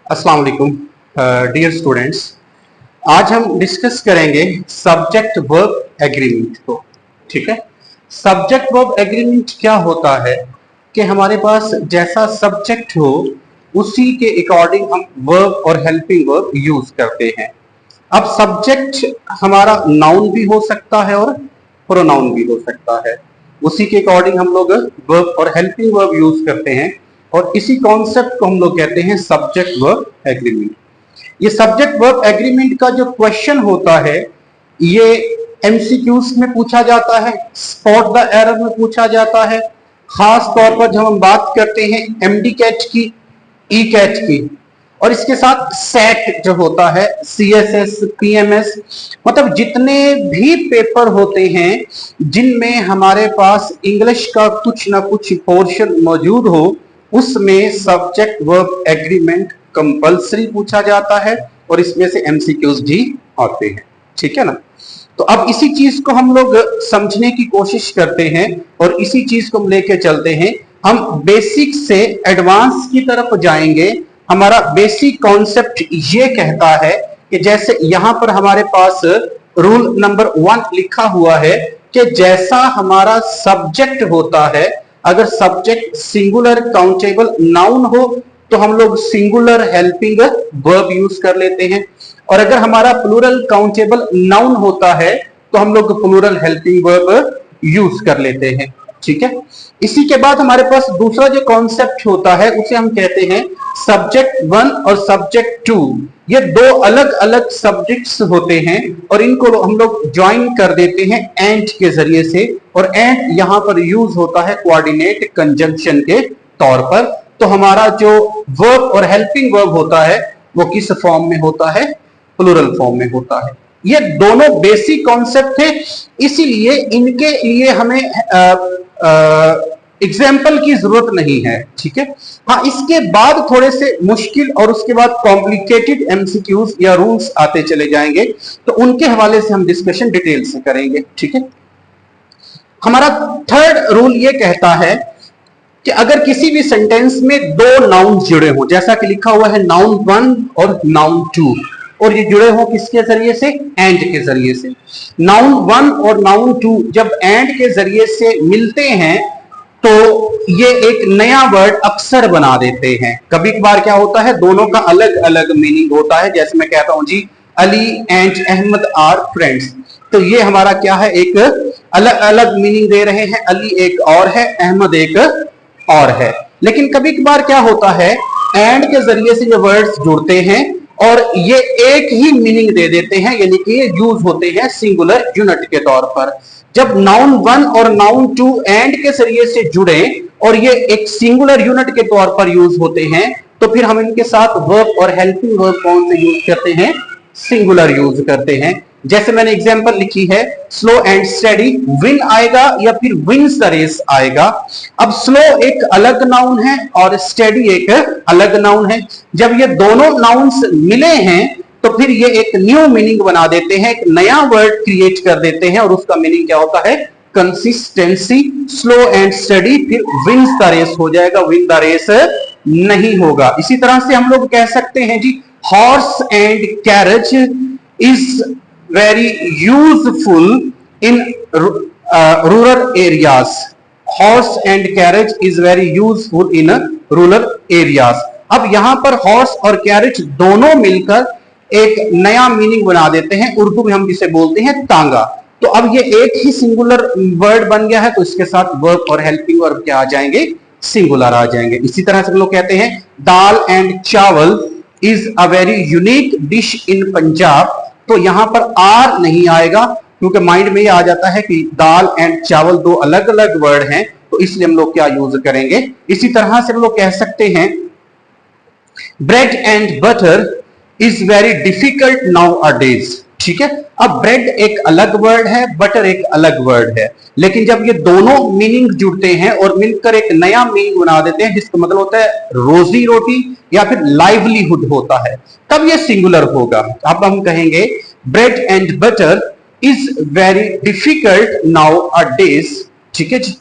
अस्सलाम वालेकुम dear students. आज हम डिस्कस करेंगे सब्जेक्ट वर्ब एग्रीमेंट को। ठीक है, सब्जेक्ट वर्ब एग्रीमेंट क्या होता है कि हमारे पास जैसा सब्जेक्ट हो उसी के अकॉर्डिंग हम वर्ब और हेल्पिंग वर्ब यूज करते हैं। अब सब्जेक्ट हमारा नाउन भी हो सकता है और प्रोनाउन भी हो सकता है, उसी के अकॉर्डिंग हम लोग वर्ब और हेल्पिंग वर्ब यूज करते हैं और इसी कॉन्सेप्ट को हम लोग कहते हैं सब्जेक्ट वर्ब एग्रीमेंट। ये सब्जेक्ट वर्ब एग्रीमेंट का जो क्वेश्चन होता है ये एमसीक्यूज में पूछा जाता है, स्पॉट द एरर में पूछा जाता है। खास तौर पर जब हम बात करते हैं एमडी कैट की, ई कैट की, और इसके साथ सेट जो होता है, सीएसएस, पीएमएस, मतलब जितने भी पेपर होते हैं जिनमें हमारे पास इंग्लिश का कुछ ना कुछ पोर्शन मौजूद हो, उसमें सब्जेक्ट वर्ब एग्रीमेंट कंपलसरी पूछा जाता है और इसमें से एमसीक्यूज भी आते हैं। ठीक है ना। तो अब इसी चीज को हम लोग समझने की कोशिश करते हैं और इसी चीज को हम लेके चलते हैं। हम बेसिक से एडवांस की तरफ जाएंगे। हमारा बेसिक कॉन्सेप्ट ये कहता है कि जैसे यहां पर हमारे पास रूल नंबर 1 लिखा हुआ है कि जैसा हमारा सब्जेक्ट होता है, अगर सब्जेक्ट सिंगुलर काउंटेबल नाउन हो तो हम लोग सिंगुलर हेल्पिंग वर्ब यूज कर लेते हैं, और अगर हमारा प्लूरल काउंटेबल नाउन होता है तो हम लोग प्लूरल हेल्पिंग वर्ब यूज कर लेते हैं। ठीक है। इसी के बाद हमारे पास दूसरा जो कॉन्सेप्ट होता है उसे हम कहते हैं सब्जेक्ट 1 और सब्जेक्ट 2। ये दो अलग अलग सब्जेक्ट्स होते हैं और इनको हम लोग ज्वाइन कर देते हैं एंड के जरिए से, और एंड यहां पर यूज होता है कोऑर्डिनेट कंजंक्शन के तौर पर। तो हमारा जो वर्ब और हेल्पिंग वर्ब होता है वो किस फॉर्म में होता है? प्लूरल फॉर्म में होता है। ये दोनों बेसिक कॉन्सेप्ट है, इसीलिए इनके लिए हमें एग्जाम्पल की जरूरत नहीं है। ठीक है। हाँ, इसके बाद थोड़े से मुश्किल और उसके बाद कॉम्प्लिकेटेड एमसीक्यूज या रूल्स आते चले जाएंगे, तो उनके हवाले से हम डिस्कशन डिटेल से करेंगे। ठीक है। हमारा थर्ड रूल ये कहता है कि अगर किसी भी सेंटेंस में दो नाउन जुड़े हो, जैसा कि लिखा हुआ है नाउन 1 और नाउन 2, और ये जुड़े हो किसके जरिए से? एंड के जरिए से। नाउन 1 और नाउन 2 जब एंड के जरिए से मिलते हैं तो ये एक नया वर्ड अक्सर बना देते हैं। कभी कभार क्या होता है, दोनों का अलग अलग मीनिंग होता है। जैसे मैं कहता हूं जी Ali and Ahmad are friends, तो ये हमारा क्या है, एक अलग अलग मीनिंग दे रहे हैं। अली एक और है, अहमद एक और है। लेकिन कभी कभार क्या होता है, एंड के जरिए से ये वर्ड्स जुड़ते हैं और ये एक ही मीनिंग दे देते हैं, यानी कि ये यूज होते हैं सिंगुलर यूनिट के तौर पर। जब नाउन 1 और नाउन 2 एंड के जरिए से जुड़े और ये एक सिंगुलर यूनिट के तौर पर यूज होते हैं, तो फिर हम इनके साथ वर्ब और हेल्पिंग वर्ब कौन से यूज करते हैं? सिंगुलर यूज करते हैं। जैसे मैंने एग्जांपल लिखी है, स्लो एंड स्टेडी, विन आएगा या फिर विन्स द रेस आएगा। अब स्लो एक अलग नाउन है और स्टेडी एक अलग नाउन है। जब ये दोनों नाउन्स मिले हैं तो फिर ये एक न्यू मीनिंग बना देते हैं, एक नया वर्ड क्रिएट कर देते हैं, और उसका मीनिंग क्या होता है? कंसिस्टेंसी। स्लो एंड स्टडी फिर विन्स द रेस हो जाएगा, विन द रेस नहीं होगा। इसी तरह से हम लोग कह सकते हैं जी horse and carriage is very useful in rural areas. Horse and carriage is very useful in rural areas. अब यहां पर हॉर्स और कैरेज दोनों मिलकर एक नया मीनिंग बना देते हैं, उर्दू में हम जिसे बोलते हैं तांगा। तो अब ये एक ही सिंगुलर वर्ड बन गया है, तो इसके साथ वर्ब और हेल्पिंग वर्ब क्या आ जाएंगे? सिंगुलर आ जाएंगे। इसी तरह से हम लोग कहते हैं दाल एंड चावल is a very unique dish in Punjab. तो यहां पर आर नहीं आएगा क्योंकि माइंड में ये आ जाता है कि दाल एंड चावल दो अलग अलग वर्ड हैं, तो इसलिए हम लोग क्या यूज करेंगे? इसी तरह से हम लोग कह सकते हैं bread and butter is very difficult now a days. ठीक है। अब ब्रेड एक अलग वर्ड है, बटर एक अलग वर्ड है, लेकिन जब ये दोनों मीनिंग जुड़ते हैं और मिलकर एक नया मीनिंग बना देते हैं जिसका मतलब होता है रोजी रोटी या फिर लाइवलीहुड होता है, तब ये सिंगुलर होगा। अब हम कहेंगे bread and butter is very difficult now a days. ठीक है जी,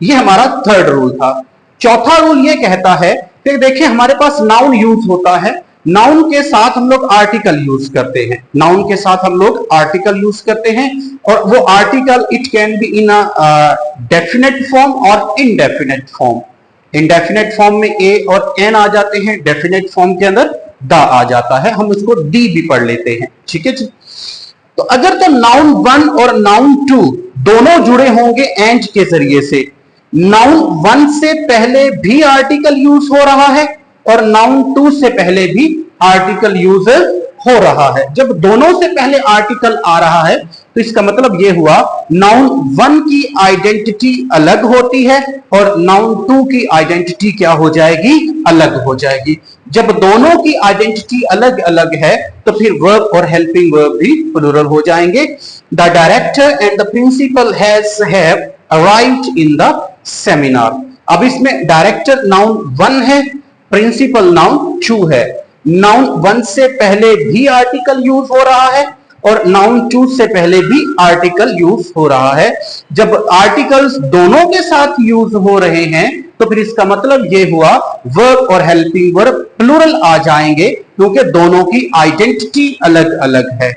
ये हमारा थर्ड रूल था। चौथा रूल ये कहता है कि देखिए हमारे पास नाउन यूज होता है नाउन के साथ हम लोग आर्टिकल यूज करते हैं, नाउन के साथ हम लोग आर्टिकल यूज करते हैं, और वो article it can be in a definite form और इनडेफिनेट फॉर्म। इनडेफिनेट फॉर्म में ए और एन आ जाते हैं, डेफिनेट फॉर्म के अंदर द आ जाता है, हम उसको डी भी पढ़ लेते हैं, ठीक है जी। तो अगर तो नाउन वन और नाउन टू दोनों जुड़े होंगे एंड के जरिए से, नाउन वन से पहले भी आर्टिकल यूज हो रहा है और नाउन टू से पहले भी आर्टिकल यूज हो रहा है। जब दोनों से पहले आर्टिकल आ रहा है तो इसका मतलब यह हुआ नाउन वन की आइडेंटिटी अलग होती है और नाउन टू की आइडेंटिटी क्या हो जाएगी, अलग हो जाएगी। जब दोनों की आइडेंटिटी अलग अलग है तो फिर वर्ब और हेल्पिंग वर्ब भी प्लूरल हो जाएंगे। The director and the principal have arrived in the seminar. अब इसमें डायरेक्टर नाउन वन है, प्रिंसिपल नाउन टू है। नाउन वन से पहले भी आर्टिकल यूज हो रहा है और नाउन टू से पहले भी आर्टिकल यूज हो रहा है। जब आर्टिकल्स दोनों के साथ यूज हो रहे हैं तो फिर इसका मतलब यह हुआ वर्ब और हेल्पिंग वर्ब प्लूरल आ जाएंगे, क्योंकि दोनों की आइडेंटिटी अलग अलग है।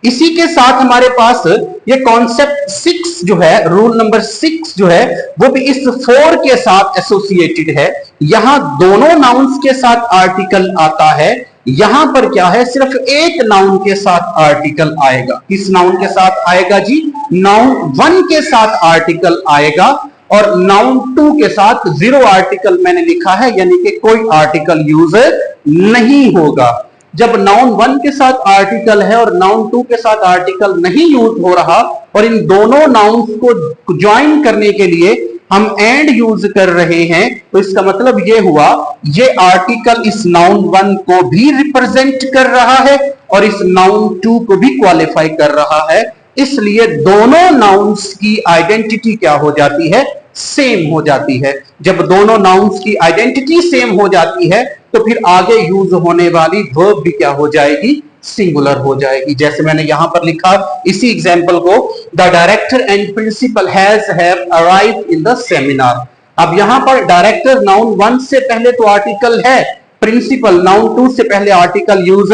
इसी के साथ हमारे पास ये कॉन्सेप्ट 6 जो है, रूल नंबर 6 जो है, वो भी इस 4 के साथ एसोसिएटेड है। यहां दोनों नाउन्स के साथ आर्टिकल आता है, यहां पर क्या है, सिर्फ एक नाउन के साथ आर्टिकल आएगा। किस नाउन के साथ आएगा जी, नाउन वन के साथ आर्टिकल आएगा और नाउन टू के साथ जीरो आर्टिकल मैंने लिखा है, यानी कि कोई आर्टिकल यूज नहीं होगा। जब नाउन वन के साथ आर्टिकल है और नाउन टू के साथ आर्टिकल नहीं यूज हो रहा और इन दोनों नाउन्स को ज्वाइन करने के लिए हम एंड यूज कर रहे हैं, तो इसका मतलब ये हुआ ये आर्टिकल इस नाउन वन को भी रिप्रेजेंट कर रहा है और इस नाउन टू को भी क्वालिफाई कर रहा है। इसलिए दोनों नाउन्स की आइडेंटिटी क्या हो जाती है, सेम हो जाती है। जब दोनों नाउन्स की आइडेंटिटी सेम हो जाती है तो फिर आगे यूज होने वाली वर्ब भी क्या हो जाएगी, सिंगुलर हो जाएगी। जैसे मैंने यहां पर लिखा इसी एग्जांपल को, the director and principal have arrived in the seminar. अब यहां पर डायरेक्टर नाउन वन से पहले तो आर्टिकल है, प्रिंसिपल नाउन टू से पहले आर्टिकल यूज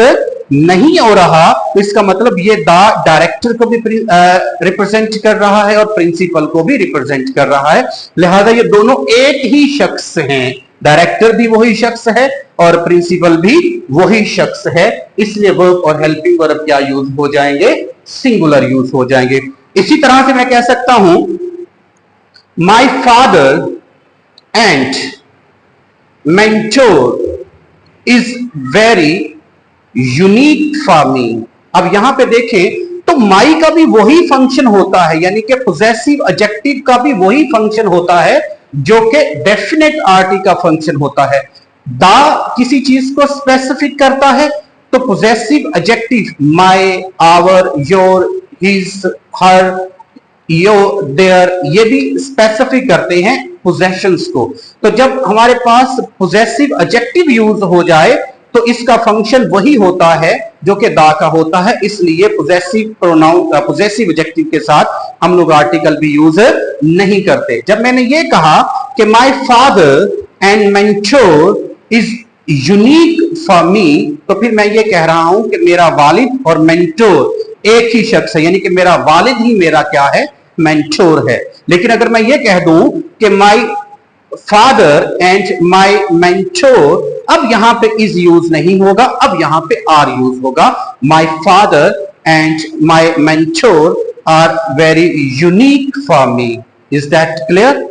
नहीं हो रहा, तो इसका मतलब ये द डायरेक्टर को भी रिप्रेजेंट कर रहा है और प्रिंसिपल को भी रिप्रेजेंट कर रहा है। लिहाजा ये दोनों एक ही शख्स हैं, डायरेक्टर भी वही शख्स है और प्रिंसिपल भी वही शख्स है। इसलिए वर्ब और हेल्पिंग वर्ब क्या यूज हो जाएंगे, सिंगुलर यूज हो जाएंगे। इसी तरह से मैं कह सकता हूं my father and mentor is very unique for मी। अब यहां पे देखें तो माई का भी वही फंक्शन होता है, यानी कि पोजेसिव एडजेक्टिव का भी वही फंक्शन होता है जो कि डेफिनेट आर्टिकल का फंक्शन होता है। दा किसी चीज को स्पेसिफिक करता है तो possessive adjective my, our, your, his, her, यो, देयर, ये भी स्पेसिफिक करते हैं पोजेशंस को। तो जब हमारे पास पोजेसिव एडजेक्टिव यूज हो जाए तो इसका फंक्शन वही होता है जो कि दा का होता है। इसलिए पोजेसिव प्रोनाउन, पोजेसिव एडजेक्टिव के साथ हम लोग आर्टिकल भी यूज नहीं करते। जब मैंने ये कहा कि my father and mentor is unique for मी, तो फिर मैं ये कह रहा हूं कि मेरा वालिद और मेंटोर एक ही शख्स है, यानी कि मेरा वालिद ही मेरा क्या है, मेंटोर है। लेकिन अगर मैं ये कह दूं कि my father and my mentor, अब यहां पे इज यूज नहीं होगा, अब यहां पे आर यूज होगा। My father and my mentor are very unique for me. Is that clear?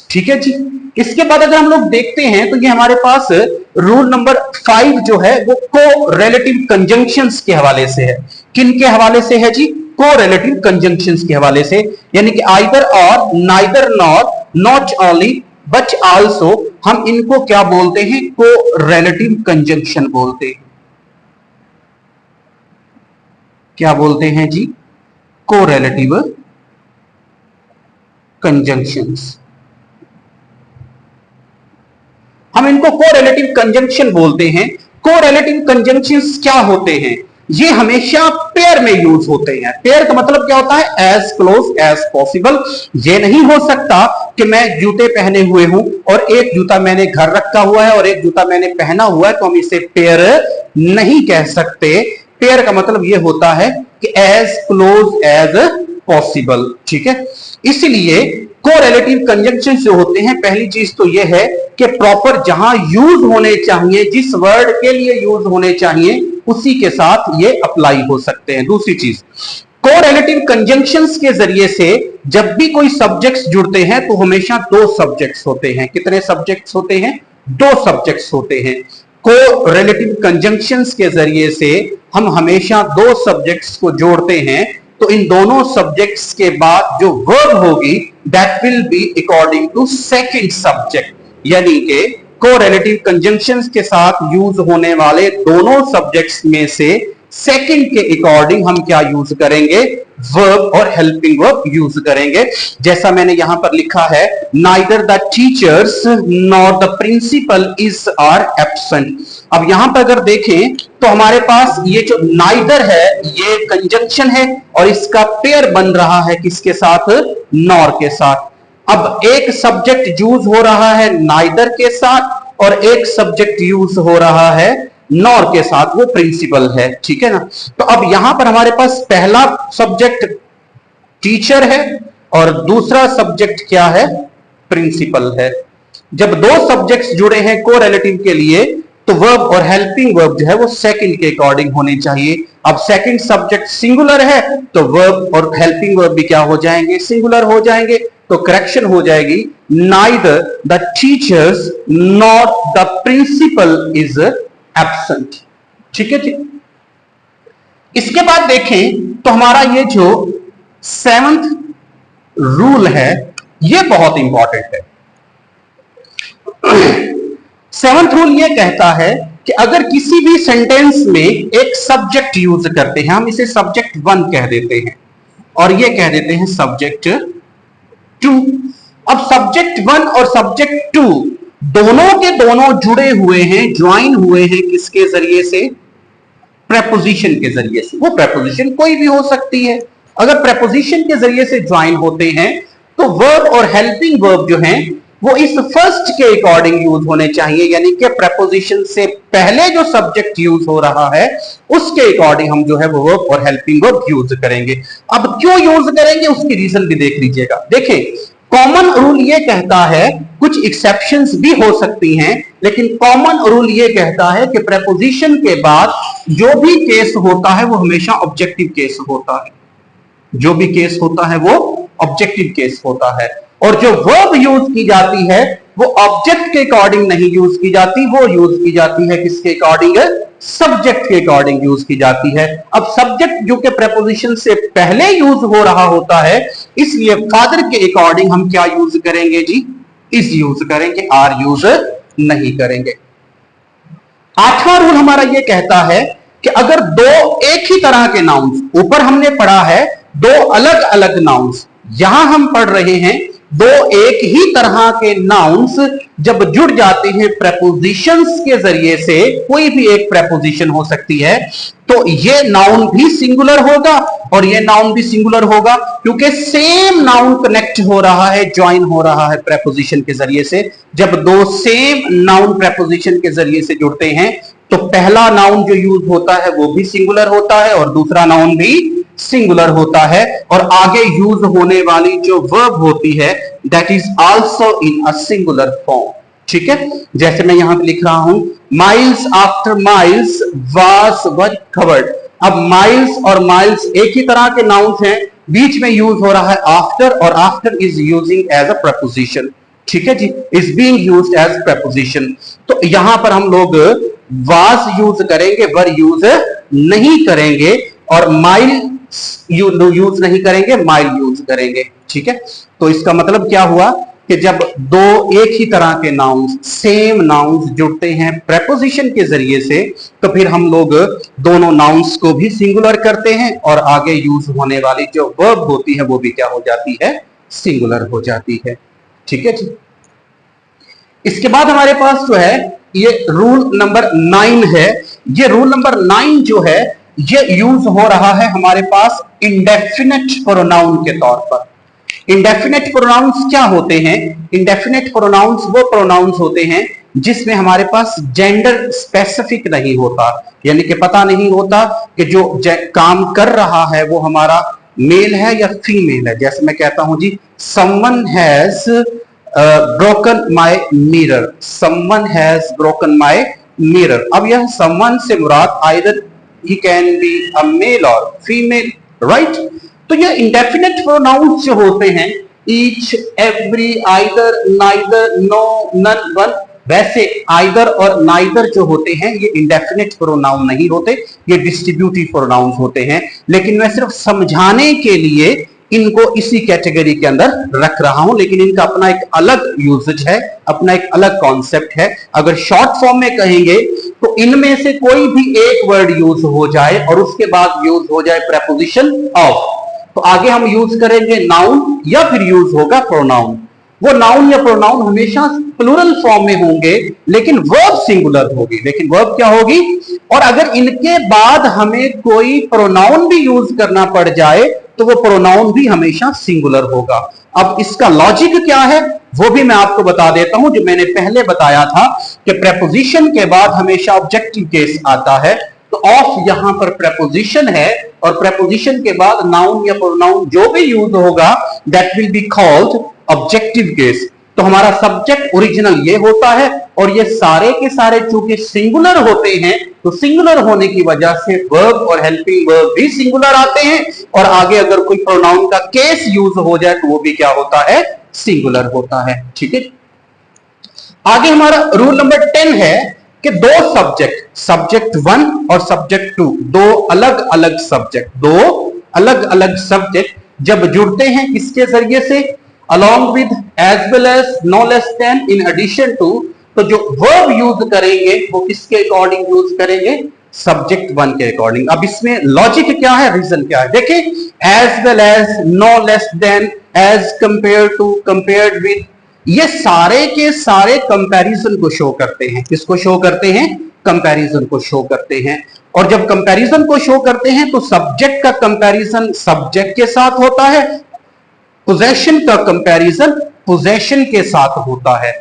ठीक है जी। इसके बाद अगर हम लोग देखते हैं तो ये हमारे पास रूल नंबर 5 जो है वो को रिलेटिव कंजंक्शंस के हवाले से है। किन के हवाले से है जी? को रिलेटिव कंजंक्शंस के हवाले से, यानी कि आइदर और, neither nor, not only but also, हम इनको क्या बोलते हैं, को रिलेटिव कंजंक्शन बोलते हैं। क्या बोलते हैं जी? को रिलेटिव कंजंक्शंस। हम इनको को रिलेटिव कंजंक्शन बोलते हैं। को रिलेटिव कंजंक्शंस क्या होते हैं? ये हमेशा पेयर में यूज होते हैं। पेयर का मतलब क्या होता है? As close as possible. ये नहीं हो सकता कि मैं जूते पहने हुए हूं और एक जूता मैंने घर रखा हुआ है और एक जूता मैंने पहना हुआ है, तो हम इसे पेयर नहीं कह सकते। पेयर का मतलब ये होता है कि एज क्लोज एज पॉसिबल, ठीक है। इसलिए कोरिलेटिव कंजंक्शन जो होते हैं, पहली चीज तो यह है कि प्रॉपर जहां यूज होने चाहिए, जिस वर्ड के लिए यूज होने चाहिए, उसी के साथ ये अप्लाई हो सकते हैं। दूसरी चीज, कोरिलेटिव कंजंक्शंस के जरिए से जब भी कोई सब्जेक्ट्स जुड़ते हैं तो हमेशा दो सब्जेक्ट्स होते हैं। कितने सब्जेक्ट्स होते हैं? दो सब्जेक्ट्स होते हैं। कोरिलेटिव कंजंक्शंस के जरिए से हम हमेशा दो सब्जेक्ट्स को जोड़ते हैं, तो इन दोनों सब्जेक्ट्स के बाद जो वर्ब होगी that will be according to second subject. यानी कि कोरिलेटिव कंजंक्शंस के साथ यूज होने वाले दोनों सब्जेक्ट्स में से सेकंड के अकॉर्डिंग हम क्या यूज करेंगे? वर्ब और हेल्पिंग वर्ब यूज करेंगे। जैसा मैंने यहां पर लिखा है, neither the teachers nor the principal is are absent. अब यहां पर अगर देखें तो हमारे पास ये जो नाइदर है ये कंजंक्शन है और इसका पेयर बन रहा है किसके साथ? नॉर के साथ। अब एक सब्जेक्ट यूज हो रहा है नाइदर के साथ और एक सब्जेक्ट यूज हो रहा है नॉर के साथ, वो प्रिंसिपल है, ठीक है ना। तो अब यहां पर हमारे पास पहला सब्जेक्ट टीचर है और दूसरा सब्जेक्ट क्या है? प्रिंसिपल है। जब दो सब्जेक्ट्स जुड़े हैं कोरिलेटिव के लिए तो वर्ब और हेल्पिंग वर्ब जो है वो सेकंड के अकॉर्डिंग होने चाहिए। अब सेकंड सब्जेक्ट सिंगुलर है तो वर्ब और हेल्पिंग वर्ब भी क्या हो जाएंगे? सिंगुलर हो जाएंगे। तो करेक्शन हो जाएगी, neither the teachers not the principal is absent, ठीक है जी। इसके बाद देखें तो हमारा ये जो 7th रूल है ये बहुत इंपॉर्टेंट है। 7th रूल ये कहता है कि अगर किसी भी सेंटेंस में एक सब्जेक्ट यूज करते हैं, हम इसे सब्जेक्ट 1 कह देते हैं और ये कह देते हैं सब्जेक्ट 2। अब सब्जेक्ट 1 और सब्जेक्ट 2 दोनों के दोनों जुड़े हुए हैं, ज्वाइन हुए हैं किसके जरिए से? प्रेपोजिशन के जरिए से। वो प्रेपोजिशन कोई भी हो सकती है। अगर प्रेपोजिशन के जरिए से ज्वाइन होते हैं तो वर्ब और हेल्पिंग वर्ब जो हैं वो इस फर्स्ट के अकॉर्डिंग यूज होने चाहिए, यानी कि प्रेपोजिशन से पहले जो सब्जेक्ट यूज हो रहा है उसके अकॉर्डिंग हम जो है वो वर्ब और हेल्पिंग वर्ब यूज करेंगे। अब क्यों यूज करेंगे उसकी रीजन भी देख लीजिएगा। देखें, कॉमन रूल ये कहता है, कुछ एक्सेप्शंस भी हो सकती हैं, लेकिन कॉमन रूल ये कहता है कि प्रेपोजिशन के बाद जो भी केस होता है वो हमेशा ऑब्जेक्टिव केस होता है। जो भी केस होता है वो ऑब्जेक्टिव केस होता है। और जो वर्ब यूज की जाती है वो ऑब्जेक्ट के अकॉर्डिंग नहीं यूज की जाती, वो यूज की जाती है किसके अकॉर्डिंग? सब्जेक्ट के अकॉर्डिंग यूज की जाती है। अब सब्जेक्ट जो कि प्रेपोजिशन से पहले यूज हो रहा होता है, इसलिए फादर के अकॉर्डिंग हम क्या यूज करेंगे जी? इज यूज करेंगे, आर यूज नहीं करेंगे। 8वां रूल हमारा यह कहता है कि अगर दो एक ही तरह के नाउन्स, ऊपर हमने पढ़ा है दो अलग अलग नाउन्स, यहां हम पढ़ रहे हैं दो एक ही तरह के नाउन्स जब जुड़ जाते हैं प्रेपोजिशंस के जरिए से, कोई भी एक प्रेपोजिशन हो सकती है, तो ये नाउन भी सिंगुलर होगा और ये नाउन भी सिंगुलर होगा, क्योंकि सेम नाउन कनेक्ट हो रहा है, ज्वाइन हो रहा है प्रेपोजिशन के जरिए से। जब दो सेम नाउन प्रेपोजिशन के जरिए से जुड़ते हैं तो पहला नाउन जो यूज होता है वो भी सिंगुलर होता है और दूसरा नाउन भी सिंगुलर होता है, और आगे यूज होने वाली जो वर्ब होती है that is also in a singular form, ठीक है। जैसे मैं यहां पे लिख रहा हूं, miles after miles was covered. अब माइल्स और माइल्स एक ही तरह के नाउन्स हैं, बीच में यूज हो रहा है आफ्टर, और after is using as a preposition, ठीक है जी, is being used as preposition. तो यहां पर हम लोग वाज यूज करेंगे, वर यूज नहीं करेंगे, और माइल यूज नहीं करेंगे, माइल यूज करेंगे, ठीक है। तो इसका मतलब क्या हुआ कि जब दो एक ही तरह के नाउन्स, सेम नाउन्स जुड़ते हैं प्रेपोजिशन के जरिए से, तो फिर हम लोग दोनों नाउन्स को भी सिंगुलर करते हैं और आगे यूज होने वाली जो वर्ब होती है वो भी क्या हो जाती है? सिंगुलर हो जाती है, ठीक है जी। इसके बाद हमारे पास जो है ये रूल नंबर 9 है। ये रूल नंबर 9 जो है ये यूज हो रहा है हमारे पास इंडेफिनेट प्रोनाउन के तौर पर। इंडेफिनेट प्रोनाउंस क्या होते हैं? इंडेफिनेट प्रोनाउंस वो प्रोनाउंस होते हैं जिसमें हमारे पास जेंडर स्पेसिफिक नहीं होता, यानी कि पता नहीं होता कि जो काम कर रहा है वो हमारा मेल है या फीमेल है। जैसे मैं कहता हूं जी, someone has broken my mirror, someone has broken my mirror. अब यह समवन से मुराद either he can be a male or female, right? तो ये इंडेफिनेट प्रोनाउंस जो होते हैं, each, every, either, neither, no, none, one, वैसे आइदर और नाइदर जो होते हैं ये इंडेफिनेट प्रोनाउन नहीं होते, ये डिस्ट्रीब्यूटिव प्रोनाउंस होते हैं। लेकिन मैं सिर्फ समझाने के लिए इनको इसी कैटेगरी के अंदर रख रहा हूं, लेकिन इनका अपना एक अलग यूजेज है, अपना एक अलग कॉन्सेप्ट है। अगर शॉर्ट फॉर्म में कहेंगे तो इनमें से कोई भी एक वर्ड यूज हो जाए और उसके बाद यूज हो जाए प्रेपोजिशन ऑफ, तो आगे हम यूज करेंगे नाउन या फिर यूज होगा प्रोनाउन। वो नाउन या प्रोनाउन हमेशा प्लूरल फॉर्म में होंगे, लेकिन वर्ब सिंगुलर होगी। लेकिन वर्ब क्या होगी? और अगर इनके बाद हमें कोई प्रोनाउन भी यूज करना पड़ जाए तो वो प्रोनाउन भी हमेशा सिंगुलर होगा। अब इसका लॉजिक क्या है वो भी मैं आपको बता देता हूं। जो मैंने पहले बताया था कि प्रेपोजिशन के बाद हमेशा ऑब्जेक्टिव केस आता है, तो ऑफ यहां पर प्रेपोजिशन है और प्रेपोजिशन के बाद नाउन या प्रोनाउन जो भी यूज होगा that will be called objective case. तो हमारा सब्जेक्ट ओरिजिनल ये होता है और ये सारे के सारे चूंकि सिंगुलर होते हैं तो सिंगुलर होने की वजह से वर्ब और हेल्पिंग वर्ब भी सिंगुलर आते हैं, और आगे अगर कोई प्रोनाउन का केस यूज हो जाए तो वो भी क्या होता है? सिंगुलर होता है। ठीक है, आगे हमारा रूल नंबर 10 है कि दो सब्जेक्ट, सब्जेक्ट 1 और सब्जेक्ट 2, दो अलग अलग सब्जेक्ट, दो अलग अलग सब्जेक्ट जब जुड़ते हैं किसके जरिए से? along with, as well as, no less than, in addition to, तो जो वर्ब यूज करेंगे वो किसके अकॉर्डिंग यूज करेंगे? सब्जेक्ट 1 के अकॉर्डिंग। अब इसमें लॉजिक क्या है, रीजन क्या है? देखिए, as well as, no less than, as compare to, compared with, ये सारे के सारे कंपैरिजन को शो करते हैं। किसको शो करते हैं? कंपैरिजन को शो करते हैं। और जब कंपैरिजन को शो करते हैं तो सब्जेक्ट का कंपैरिजन सब्जेक्ट के साथ होता है, पोजेशन का कंपैरिजन पोजेशन के साथ होता है।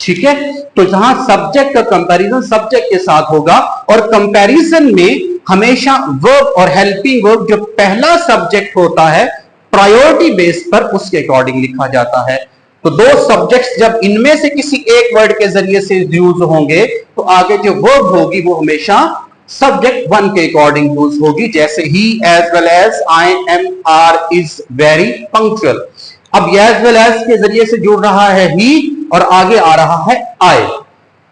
ठीक है, तो जहां सब्जेक्ट का कंपैरिजन सब्जेक्ट के साथ होगा और कंपैरिजन में हमेशा वर्ब और हेल्पिंग वर्ब जो पहला सब्जेक्ट होता है प्रायोरिटी बेस पर उसके अकॉर्डिंग लिखा जाता है। तो दो सब्जेक्ट्स जब इनमें से किसी एक वर्ड के जरिए से यूज होंगे तो आगे जो वर्ब होगी वो हमेशा सब्जेक्ट 1 के अकॉर्डिंग यूज होगी। जैसे ही, as well as, I am, are, is very punctual. अब एज वेल एज के जरिए से जुड़ रहा है ही और आगे आ रहा है आई,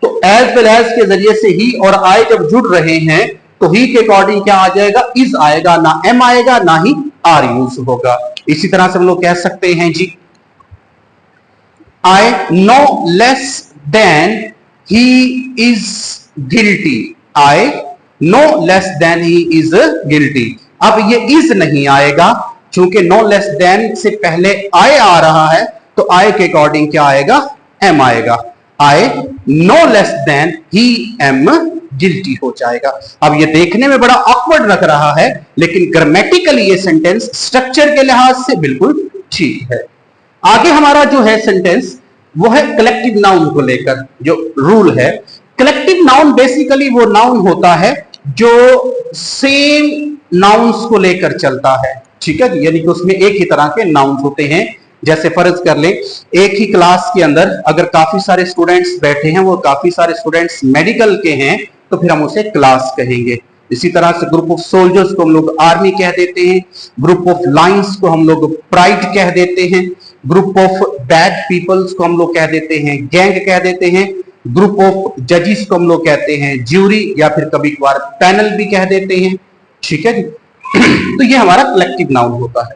तो एज वेल एज के जरिए से ही और आई जब जुड़ रहे हैं तो ही के अकॉर्डिंग क्या आ जाएगा? इज आएगा, ना एम आएगा ना ही आर यूज होगा। इसी तरह से हम लोग कह सकते हैं जी, I no less than he is guilty, I no less than he is guilty. अब ये इज नहीं आएगा क्योंकि नो लेस देन से पहले आई आ रहा है, तो आई के अकॉर्डिंग क्या आएगा? एम आएगा। I no less than he am guilty हो जाएगा। अब ये देखने में बड़ा ऑकवर्ड लग रहा है, लेकिन ग्रामेटिकली ये सेंटेंस स्ट्रक्चर के लिहाज से बिल्कुल ठीक है। आगे हमारा जो है सेंटेंस वो है कलेक्टिव नाउन को लेकर जो रूल है। कलेक्टिव नाउन बेसिकली वो नाउन होता है जो सेम नाउन्स को लेकर चलता है। ठीक है, यानी कि उसमें एक ही तरह के नाउन्स होते हैं। जैसे फर्ज कर ले, एक ही क्लास के अंदर अगर काफी सारे स्टूडेंट्स बैठे हैं, वो काफी सारे स्टूडेंट्स मेडिकल के हैं, तो फिर हम उसे क्लास कहेंगे। इसी तरह से ग्रुप ऑफ सोल्जर्स को हम लोग आर्मी कह देते हैं, ग्रुप ऑफ लायंस को हम लोग प्राइड कह देते हैं, ग्रुप ऑफ बैड पीपल्स को हम लोग कह देते हैं गैंग कह देते हैं, ग्रुप ऑफ जजिस को हम लोग कहते हैं ज्यूरी या फिर कभी कभार पैनल भी कह देते हैं। ठीक है जी, तो ये हमारा कलेक्टिव नाउन होता है।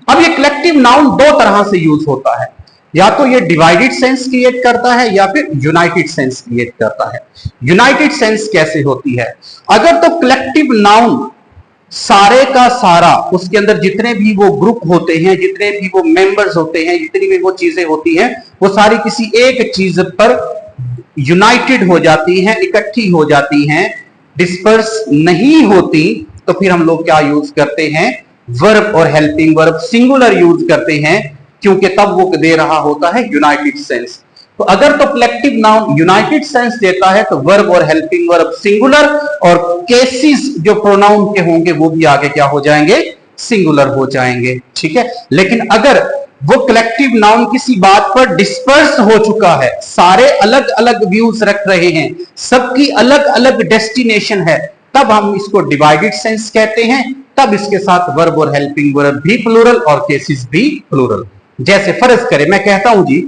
अब ये कलेक्टिव नाउन दो तरह से यूज होता है, या तो ये डिवाइडेड सेंस क्रिएट करता है या फिर यूनाइटेड सेंस क्रिएट करता है। यूनाइटेड सेंस कैसे होती है? अगर तो कलेक्टिव नाउन सारे का सारा, उसके अंदर जितने भी वो ग्रुप होते हैं, जितने भी वो मेंबर्स होते हैं, जितनी भी वो चीजें होती हैं, वो सारी किसी एक चीज पर यूनाइटेड हो जाती हैं, इकट्ठी हो जाती हैं, डिस्पर्स नहीं होती तो फिर हम लोग क्या यूज करते हैं, वर्ब और हेल्पिंग वर्ब सिंगुलर यूज करते हैं, क्योंकि तब वो दे रहा होता है यूनाइटेड सेंस। तो अगर तो कलेक्टिव नाउन यूनाइटेड सेंस देता है तो वर्ब और हेल्पिंग वर्ब सिंगुलर, और केसेस जो प्रोनाउन के होंगे वो भी आगे क्या हो जाएंगे, सिंगुलर हो जाएंगे। ठीक है, लेकिन अगर वो कलेक्टिव नाउन किसी बात पर डिस्पर्स हो चुका है, सारे अलग अलग व्यूज रख रहे हैं, सबकी अलग अलग डेस्टिनेशन है, तब हम इसको डिवाइडेड सेंस कहते हैं। तब इसके साथ वर्ब और हेल्पिंग वर्ब भी प्लूरल और केसेस भी प्लूरल। जैसे फर्ज करें मैं कहता हूं जी,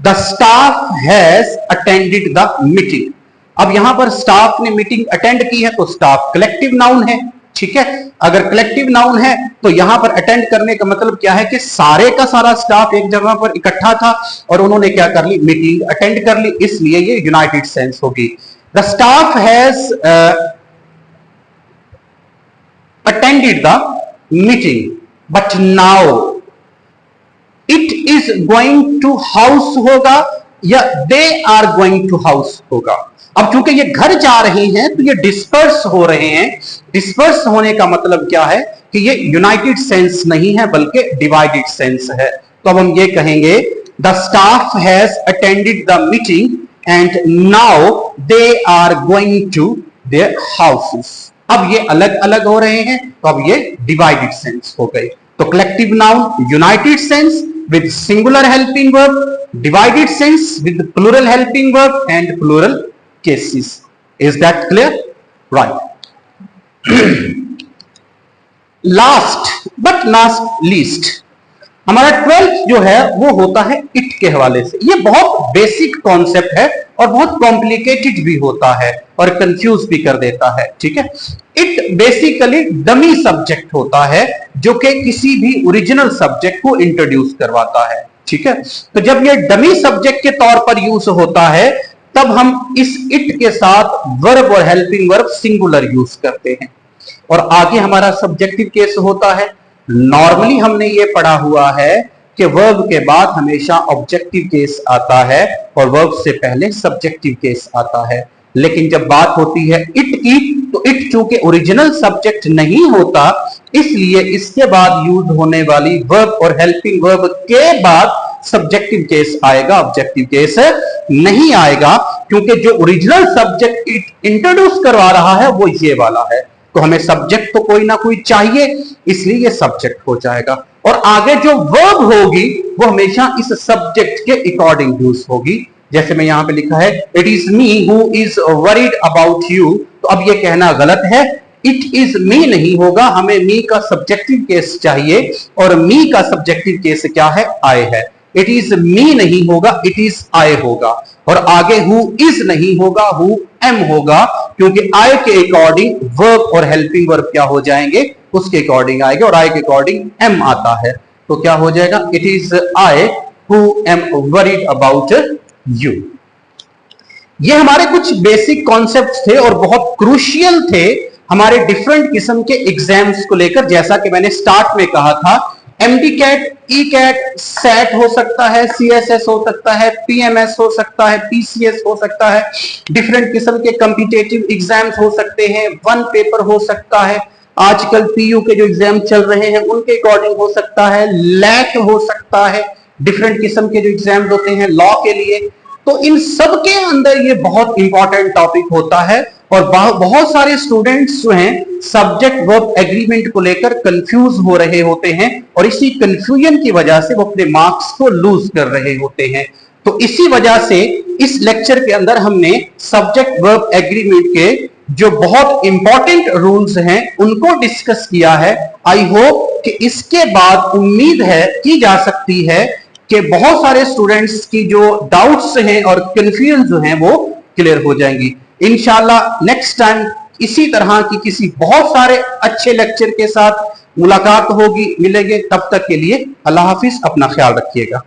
the staff has attended the meeting. अब यहां पर स्टाफ ने मीटिंग अटेंड की है तो स्टाफ कलेक्टिव नाउन है। ठीक है, अगर कलेक्टिव नाउन है तो यहां पर अटेंड करने का मतलब क्या है कि सारे का सारा स्टाफ एक जगह पर इकट्ठा था और उन्होंने क्या कर ली, मीटिंग अटेंड कर ली, इसलिए ये यूनाइटेड सेंस होगी। The staff has attended the meeting but now it is going to house होगा या they are going to house होगा। अब चूंकि ये घर जा रहे हैं तो ये डिस्पर्स हो रहे हैं। डिस्पर्स होने का मतलब क्या है कि ये यूनाइटेड सेंस नहीं है बल्कि डिवाइडेड सेंस है। तो अब हम ये कहेंगे, the staff has attended the meeting and now they are going to their houses. अब ये अलग अलग हो रहे हैं तो अब ये डिवाइडेड सेंस हो गए। तो collective noun United sense with singular helping verb, divided sense with plural helping verb and plural cases. Is that clear? Right. Last but not least, हमारा 12th जो है वो होता है इट के हवाले से। ये बहुत बेसिक कॉन्सेप्ट है और बहुत कॉम्प्लिकेटेड भी होता है और कंफ्यूज भी कर देता है। ठीक है, इट बेसिकली डमी सब्जेक्ट होता है जो कि किसी भी ओरिजिनल सब्जेक्ट को इंट्रोड्यूस करवाता है। ठीक है, तो जब ये डमी सब्जेक्ट के तौर पर यूज होता है तब हम इस इट के साथ वर्ब और हेल्पिंग वर्ब सिंगुलर यूज करते हैं, और आगे हमारा सब्जेक्टिव केस होता है। नॉर्मली हमने ये पढ़ा हुआ है कि वर्ब के बाद हमेशा ऑब्जेक्टिव केस आता है और वर्ब से पहले सब्जेक्टिव केस आता है, लेकिन जब बात होती है इट की तो इट चूंकि ओरिजिनल सब्जेक्ट नहीं होता इसलिए इसके बाद यूज होने वाली वर्ब और हेल्पिंग वर्ब के बाद सब्जेक्टिव केस आएगा, ऑब्जेक्टिव केस नहीं आएगा, क्योंकि जो ओरिजिनल सब्जेक्ट इट इंट्रोड्यूस करवा रहा है वो ये वाला है। तो हमें सब्जेक्ट तो कोई ना कोई चाहिए, इसलिए ये सब्जेक्ट हो जाएगा, और आगे जो वर्ब होगी वो हमेशा इस सब्जेक्ट के अकॉर्डिंग यूज होगी। जैसे मैं यहां पे लिखा है, it is me who is worried about you, तो अब ये कहना गलत है, इट इज मी नहीं होगा, हमें मी का सब्जेक्टिव केस चाहिए, और मी का सब्जेक्टिव केस क्या है, आई है। इट इज मी नहीं होगा, इट इज आई होगा, और आगे हु इज नहीं होगा, हु एम होगा, क्योंकि आई के अकॉर्डिंग वर्ब और हेल्पिंग वर्ब क्या हो जाएंगे, उसके अकॉर्डिंग आएंगे, और आई के अकॉर्डिंग एम आता है, तो क्या हो जाएगा, it is I who am worried about you. ये हमारे कुछ बेसिक कॉन्सेप्ट्स थे और बहुत क्रूशियल थे हमारे डिफरेंट किस्म के एग्जाम्स को लेकर। जैसा कि मैंने स्टार्ट में कहा था, MD CAT, E CAT, set हो सकता है, सीएसएस हो सकता है, पीएमएस हो सकता है, पीसीएस हो सकता है, डिफरेंट किस्म के कॉम्पिटिटिव एग्जाम्स हो सकते हैं, वन पेपर हो सकता है, आजकल पीयू के जो एग्जाम चल रहे हैं उनके अकॉर्डिंग हो सकता है, लैट हो सकता है, डिफरेंट किस्म के जो एग्जाम्स होते हैं लॉ के लिए। तो इन सब के अंदर ये बहुत इंपॉर्टेंट टॉपिक होता है, और बहुत सारे स्टूडेंट्स जो हैं सब्जेक्ट वर्ब एग्रीमेंट को लेकर कंफ्यूज हो रहे होते हैं, और इसी कंफ्यूजन की वजह से वो अपने मार्क्स को लूज कर रहे होते हैं। तो इसी वजह से इस लेक्चर के अंदर हमने सब्जेक्ट वर्ब एग्रीमेंट के जो बहुत इंपॉर्टेंट रूल्स हैं उनको डिस्कस किया है। आई होप कि इसके बाद उम्मीद है की जा सकती है कि बहुत सारे स्टूडेंट्स की जो डाउट्स हैं और कंफ्यूजन जो हैं वो क्लियर हो जाएंगी। इंशाल्लाह नेक्स्ट टाइम इसी तरह की किसी बहुत सारे अच्छे लेक्चर के साथ मुलाकात होगी, मिलेंगे। तब तक के लिए अल्लाह हाफिज, अपना ख्याल रखिएगा।